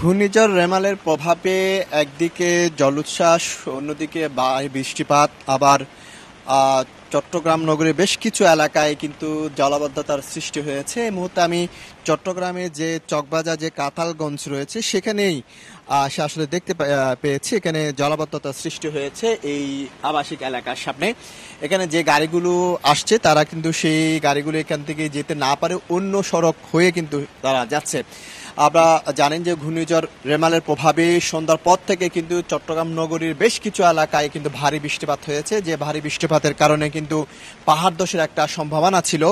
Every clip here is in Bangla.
ঘূর্ণিঝড় রেমালের প্রভাবে একদিকে জলোচ্ছ্বাস, অন্যদিকে বৃষ্টিপাত, আবার চট্টগ্রাম নগরের বেশ কিছু এলাকায় কিন্তু জলাবদ্ধতার সৃষ্টি হয়েছে। এই মুহূর্তে আমি চট্টগ্রামে যে চকবাজার যে কাতালগঞ্জ রয়েছে সেখানেই সে আসলে দেখতে পেয়েছি এখানে জলাবদ্ধতার সৃষ্টি হয়েছে এই আবাসিক এলাকার সামনে। এখানে যে গাড়িগুলো আসছে তারা কিন্তু সেই গাড়িগুলো এখান থেকে যেতে না পারে অন্য সড়ক হয়ে কিন্তু তারা যাচ্ছে। আমরা জানেন যে ঘূর্ণিঝড় রেমালের প্রভাবে সন্ধ্যার পর থেকে কিন্তু চট্টগ্রাম নগরীর বেশ কিছু এলাকায় কিন্তু ভারী বৃষ্টিপাত হয়েছে। যে ভারী বৃষ্টিপাতের কারণে কিন্তু পাহাড় ধসের একটা সম্ভাবনা ছিল,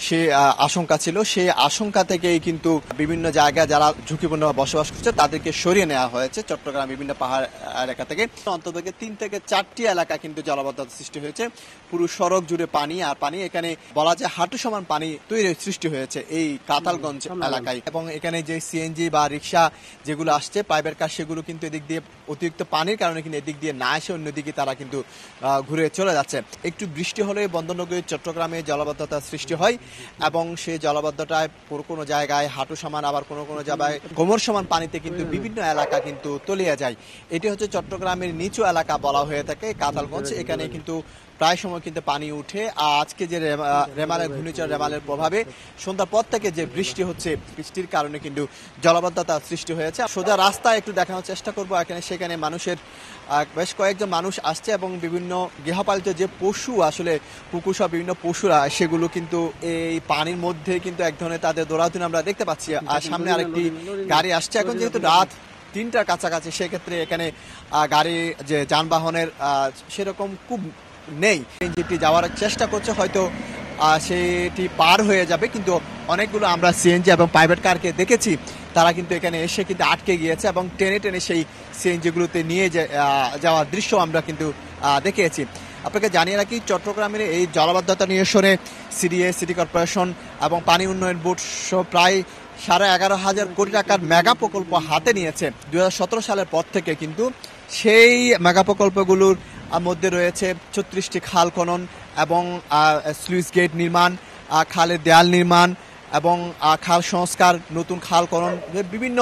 সে আশঙ্কা ছিল। সেই আশঙ্কা থেকেই কিন্তু বিভিন্ন জায়গায় যারা ঝুঁকিপূর্ণ বসবাস করছে তাদেরকে সরিয়ে নেওয়া হয়েছে চট্টগ্রাম বিভিন্ন পাহাড় এলাকা থেকে। অন্তত 3 থেকে 4টি এলাকা কিন্তু জলাবদ্ধতার সৃষ্টি হয়েছে। পুরো সড়ক জুড়ে পানি আর পানি, এখানে বলা যায় হাঁটু সমান পানি তৈরির সৃষ্টি হয়েছে এই কাতালগঞ্জ এলাকায়। এবং এখানে যে সিএনজি বা রিক্সা যেগুলো আসছে প্রাইভেট কার, সেগুলো কিন্তু এদিক দিয়ে অতিরিক্ত পানির কারণে কিন্তু এদিক দিয়ে না এসে অন্যদিকে তারা কিন্তু ঘুরে চলে যাচ্ছে। একটু বৃষ্টি হলে বন্দরনগরী চট্টগ্রামে জলাবদ্ধতার সৃষ্টি হয় এবং সেই জলাবদ্ধতায় কোনো জায়গায় হাঁটু সমান, আবার কোনো জায়গায় কোমর সমান পানিতে কিন্তু বিভিন্ন এলাকা কিন্তু তলিয়ে যায়। এটি হচ্ছে চট্টগ্রামের নিচু এলাকা বলা হয়ে থাকে কাতালগঞ্জ। এখানে কিন্তু প্রায় সময় কিন্তু পানি উঠে। আজকে যে রেমালের ঘূর্ণিঝড় রেমালের প্রভাবে সন্ধ্যার পর থেকে যে বৃষ্টি হচ্ছে, বৃষ্টির কারণে কিন্তু জলাবদ্ধতা সৃষ্টি হয়েছে। সোজা রাস্তায় একটু দেখানোর চেষ্টা করবো। সেখানে মানুষের বেশ কয়েকজন মানুষ আসছে এবং বিভিন্ন গৃহপালিত যে পশু, আসলে কুকুর সহ বিভিন্ন পশুরা, সেগুলো কিন্তু এই পানির মধ্যে কিন্তু এক ধরনের তাদের দৌড়াদৌড়ি আমরা দেখতে পাচ্ছি। আর সামনে আরেকটি গাড়ি আসছে। এখন যেহেতু রাত 3টার কাছাকাছি, সেক্ষেত্রে এখানে গাড়ি যে যানবাহনের সেরকম খুব নেই। যেটি যাওয়ার চেষ্টা করছে, হয়তো সেটি পার হয়ে যাবে, কিন্তু অনেকগুলো আমরা সিএনজি এবং প্রাইভেট কারকে দেখেছি তারা কিন্তু এখানে এসে কিন্তু আটকে গিয়েছে এবং টেনে টেনে সেই সিএনজিগুলোতে নিয়ে যাওয়ার দৃশ্য আমরা কিন্তু দেখেছি। আপনাকে জানিয়ে রাখি, চট্টগ্রামের এই জলাবদ্ধতা নিরসনে সিডিএ, সিটি কর্পোরেশন এবং পানি উন্নয়ন বোর্ড সহ প্রায় 11,500 কোটি টাকার মেগা প্রকল্প হাতে নিয়েছে 2017 সালের পর থেকে। কিন্তু সেই মেগা প্রকল্পগুলোর মধ্যে রয়েছে 36টি খাল খনন এবং স্লুইস গেট নির্মাণ, খালের দেয়াল নির্মাণ এবং খাল সংস্কার, নতুন খাল খনন বিভিন্ন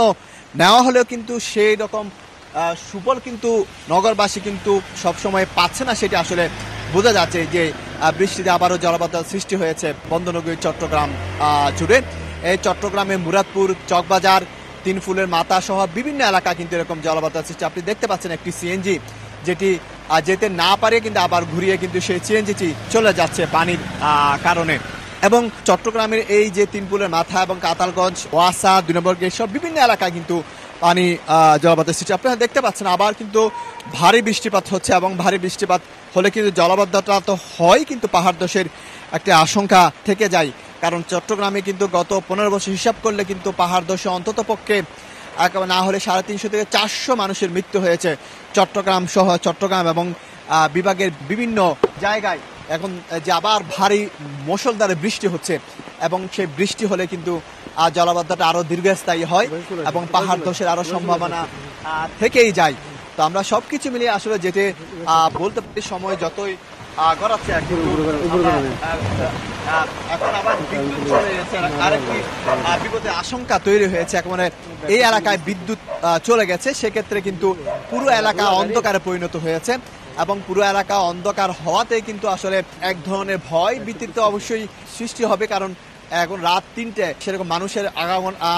নেওয়া হলেও কিন্তু সেই রকম সুফল কিন্তু নগরবাসী কিন্তু সবসময় পাচ্ছে না। সেটি আসলে বোঝা যাচ্ছে যে বৃষ্টিতে আবারও জলাবদ্ধতার সৃষ্টি হয়েছে বন্দরনগরী চট্টগ্রাম জুড়ে। এই চট্টগ্রামে মুরাদপুর, চকবাজার, তিনফুলের মাথা সহ বিভিন্ন এলাকা কিন্তু এরকম জলাবদ্ধতার সৃষ্টি। আপনি দেখতে পাচ্ছেন একটি সিএনজি যেটি যেতে না পারে কিন্তু আবার ঘুরিয়ে কিন্তু সেই সিএনজিটি চলে যাচ্ছে পানির কারণে। এবং চট্টগ্রামের এই যে তিনপুলের মাথা এবং কাতালগঞ্জ, ওয়াসা, 2 নম্বর গেট সব বিভিন্ন এলাকায় কিন্তু পানি জলাবদ্ধতার সৃষ্টি আপনারা দেখতে পাচ্ছেন। আবার কিন্তু ভারী বৃষ্টিপাত হচ্ছে এবং ভারী বৃষ্টিপাত হলে কিন্তু জলাবদ্ধতা তো হয়, কিন্তু পাহাড় ধসের একটা আশঙ্কা থেকে যায়। কারণ চট্টগ্রামে কিন্তু গত 15 বছর হিসাব করলে কিন্তু পাহাড় ধসে অন্তত পক্ষে না হলে 350 থেকে 400 মানুষের মৃত্যু হয়েছে চট্টগ্রাম সহ চট্টগ্রাম এবং বিভাগের বিভিন্ন জায়গায়। এখন যে আবার ভারী মুষলধারে বৃষ্টি হচ্ছে এবং সেই বৃষ্টি হলে কিন্তু জলাবদ্ধতা আরো দীর্ঘস্থায়ী হয় এবং পাহাড় ধসের আরো সম্ভাবনা থেকেই যায়। তো আমরা সবকিছু মিলিয়ে আসলে যেটি বলতে পারি, সময় যতই গড়াচ্ছে এখন আবার আরেকটি বিপদের আশঙ্কা তৈরি হয়েছে। একেবারে এই এলাকায় বিদ্যুৎ চলে গেছে, সেক্ষেত্রে কিন্তু পুরো এলাকা অন্ধকারে পরিণত হয়েছে এবং পুরো এলাকা অন্ধকার হওয়াতে কিন্তু আসলে এক ধরনের ভয় ভীতির তো অবশ্যই সৃষ্টি হবে। কারণ এখন রাত 3টে, সেরকম মানুষের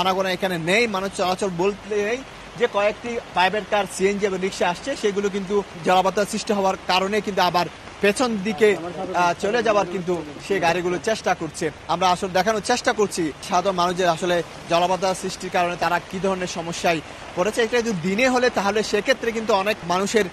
আনাগোনা এখানে নেই, মানুষ চলাচল বলতে নেই। যে কয়েকটি প্রাইভেট কার, সিএনজি এবং রিক্সা আসছে সেগুলো কিন্তু জলাবদ্ধতার সৃষ্টি হওয়ার কারণে কিন্তু আবার পেছন দিকে চলে যাওয়ার কিন্তু সেই গাড়িগুলো চেষ্টা করছে। আমরা আসলে দেখানোর চেষ্টা করছি সাধারণ মানুষদের আসলে জলাবদ্ধতা সৃষ্টির কারণে তারা কি ধরনের সমস্যায় পড়েছে। এটা যদি দিনে হলে তাহলে সেক্ষেত্রে কিন্তু অনেক মানুষের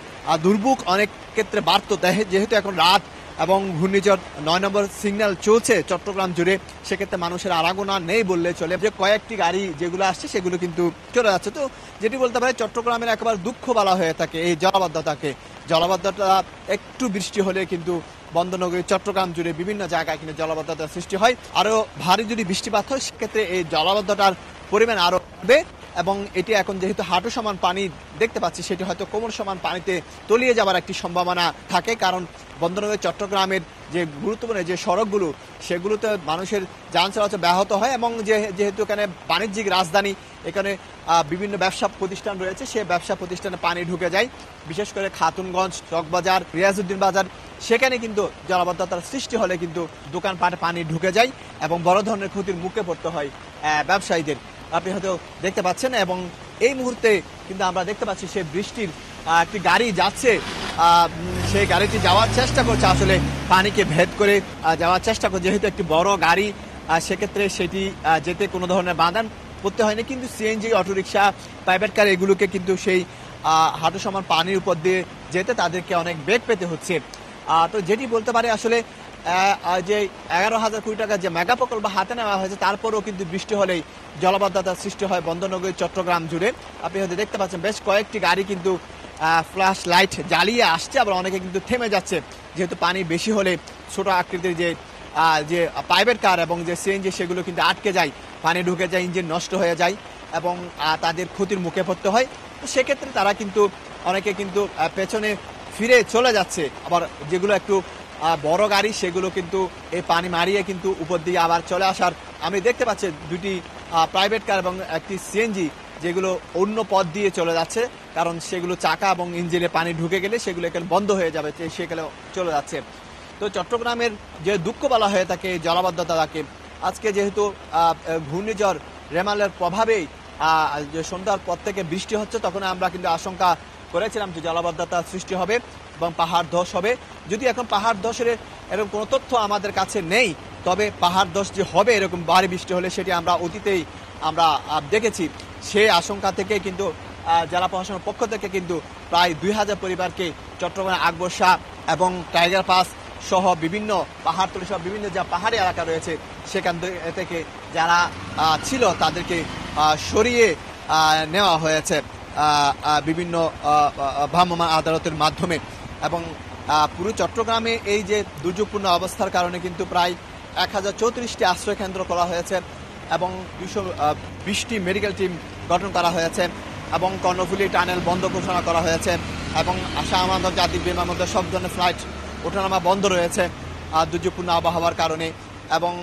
দুর্ভোগ অনেক ক্ষেত্রে বাড়তো। যেহেতু এখন রাত এবং ঘূর্ণিঝড় 9 নম্বর সিগন্যাল চলছে চট্টগ্রাম জুড়ে, সেক্ষেত্রে মানুষের আনাগোনা নেই বললে চলে। যে কয়েকটি গাড়ি যেগুলো আসছে সেগুলো কিন্তু চলে যাচ্ছে। তো যেটি বলতে পারে চট্টগ্রামের একেবারে দুঃখ বলা হয়ে থাকে এই জলাবদ্ধতাকে। জলাবদ্ধতা একটু বৃষ্টি হলে কিন্তু বন্দরনগরী চট্টগ্রাম জুড়ে বিভিন্ন জায়গায় কিন্তু জলাবদ্ধতার সৃষ্টি হয়। আরও ভারী যদি বৃষ্টিপাত হয় সেক্ষেত্রে এই জলাবদ্ধতার পরিমাণ আরো বাড়বে এবং এটি এখন যেহেতু হাঁটু সমান পানি দেখতে পাচ্ছি, সেটি হয়তো কোমর সমান পানিতে তলিয়ে যাওয়ার একটি সম্ভাবনা থাকে, কারণ বন্দরনগরী চট্টগ্রামের যে গুরুত্বপূর্ণ যে সড়কগুলো সেগুলোতে মানুষের যান চলাচল ব্যাহত হয় এবং যেহেতু এখানে বাণিজ্যিক রাজধানী, এখানে বিভিন্ন ব্যবসা প্রতিষ্ঠান রয়েছে, সেই ব্যবসা প্রতিষ্ঠানে পানি ঢুকে যায়, বিশেষ করে খাতুনগঞ্জ, চকবাজার, রিয়াজউদ্দিন বাজার, সেখানে কিন্তু জলাবদ্ধতার সৃষ্টি হলে কিন্তু দোকানপাটে পানি ঢুকে যায় এবং বড় ধরনের ক্ষতির মুখে পড়তে হয় ব্যবসায়ীদের। আপনি হয়তো দেখতে পাচ্ছেন এবং এই মুহূর্তে কিন্তু আমরা দেখতে পাচ্ছি সে বৃষ্টির একটি গাড়ি যাচ্ছে, সেই গাড়িটি যাওয়ার চেষ্টা করছে, আসলে পানিকে ভেদ করে যাওয়ার চেষ্টা করছে, যেহেতু একটি বড় গাড়ি সেক্ষেত্রে সেটি যেতে কোনো ধরনের বাধা করতে হয়নি, কিন্তু সিএনজি, অটোরিকশা, প্রাইভেট কার এগুলোকে কিন্তু সেই হাঁটু সমান পানির উপর দিয়ে যেতে তাদেরকে অনেক বেগ পেতে হচ্ছে। তো যেটি বলতে পারে আসলে যে 11,000 কোটি টাকা যে মেগা প্রকল্প হাতে নেওয়া হয়েছে, তারপরেও কিন্তু বৃষ্টি হলেই জলাবদ্ধতার সৃষ্টি হয় বন্দরনগরী চট্টগ্রাম জুড়ে। আপনি হয়তো দেখতে পাচ্ছেন বেশ কয়েকটি গাড়ি কিন্তু ফ্ল্যাশ লাইট জ্বালিয়ে আসছে, আবার অনেকে কিন্তু থেমে যাচ্ছে, যেহেতু পানি বেশি হলে ছোট আকৃতির যে প্রাইভেট কার এবং যে সিএনজি সেগুলো কিন্তু আটকে যায়, পানি ঢুকে যায়, ইঞ্জিন নষ্ট হয়ে যায় এবং তাদের ক্ষতির মুখে পড়তে হয়। তো সেক্ষেত্রে তারা কিন্তু অনেকে কিন্তু পেছনে ফিরে চলে যাচ্ছে, আবার যেগুলো একটু বড় গাড়ি সেগুলো কিন্তু এই পানি মারিয়ে কিন্তু উপর দিয়ে আবার চলে আসার আমি দেখতে পাচ্ছি। দুটি প্রাইভেট কার এবং একটি সিএনজি যেগুলো অন্য পথ দিয়ে চলে যাচ্ছে, কারণ সেগুলো চাকা এবং ইঞ্জিনে পানি ঢুকে গেলে সেগুলো এখানে বন্ধ হয়ে যাবে, সেখানে চলে যাচ্ছে। তো চট্টগ্রামের যে দুঃখ বলা হয়ে থাকে জলাবদ্ধতাকে, আজকে যেহেতু ঘূর্ণিঝড় রেমালের প্রভাবেই যে সন্ধ্যার পর থেকে বৃষ্টি হচ্ছে, তখন আমরা কিন্তু আশঙ্কা করেছিলাম যে জলাবদ্ধতার সৃষ্টি হবে এবং পাহাড় ধস হবে। যদি এখন পাহাড় ধসের এরকম কোনো তথ্য আমাদের কাছে নেই, তবে পাহাড় ধস যে হবে এরকম ভারী বৃষ্টি হলে সেটি আমরা অতীতেই আমরা দেখেছি। সেই আশঙ্কা থেকে কিন্তু জেলা প্রশাসনের পক্ষ থেকে কিন্তু প্রায় 2000 পরিবারকে চট্টগ্রাম আকবর শাহ এবং টাইগার পাস সহ বিভিন্ন পাহাড়তলি সহ বিভিন্ন যা পাহাড়ি এলাকা রয়েছে সেখান থেকে যারা ছিল তাদেরকে সরিয়ে নেওয়া হয়েছে বিভিন্ন ভ্রাম্যমাণ আদালতের মাধ্যমে। এবং পুরো চট্টগ্রামে এই যে দুর্যোগপূর্ণ অবস্থার কারণে কিন্তু প্রায় 1034টি আশ্রয় কেন্দ্র করা হয়েছে এবং 220টি মেডিকেল টিম গঠন করা হয়েছে এবং কর্ণফুলী টানেল বন্ধ ঘোষণা করা হয়েছে এবং শাহ আমানত জাতীয় বিমানবন্দর সব ধরনের ফ্লাইট ওঠানামা বন্ধ রয়েছে দুর্যোগপূর্ণ আবহাওয়ার কারণে। এবং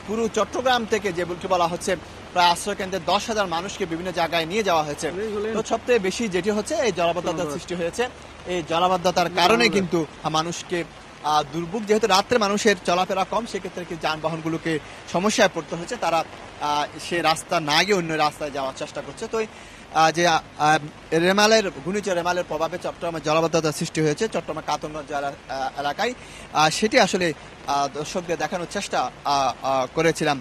পুরো চট্টগ্রাম থেকে যে বলা হচ্ছে প্রায় আশ্রয় কেন্দ্রে 10,000 মানুষকে বিভিন্ন জায়গায় নিয়ে যাওয়া হয়েছে। তো সবথেকে বেশি যেটি হচ্ছে এই জলাবদ্ধতার সৃষ্টি হয়েছে, এই জলাবদ্ধতার কারণে কিন্তু মানুষকে দুর্ভোগ, যেহেতু রাত্রে মানুষের চলাফেরা কম, সেক্ষেত্রে কি যানবাহনগুলোকে সমস্যায় পড়তে হচ্ছে, তারা সে রাস্তা না গিয়ে অন্য রাস্তায় যাওয়ার চেষ্টা করছে। তো যে ঘূর্ণিঝড় রেমালের প্রভাবে চট্টগ্রামে জলাবদ্ধতার সৃষ্টি হয়েছে চট্টগ্রাম কাতনগঞ্জ এলাকায়, সেটি আসলে দর্শকদের দেখানোর চেষ্টা করেছিলাম।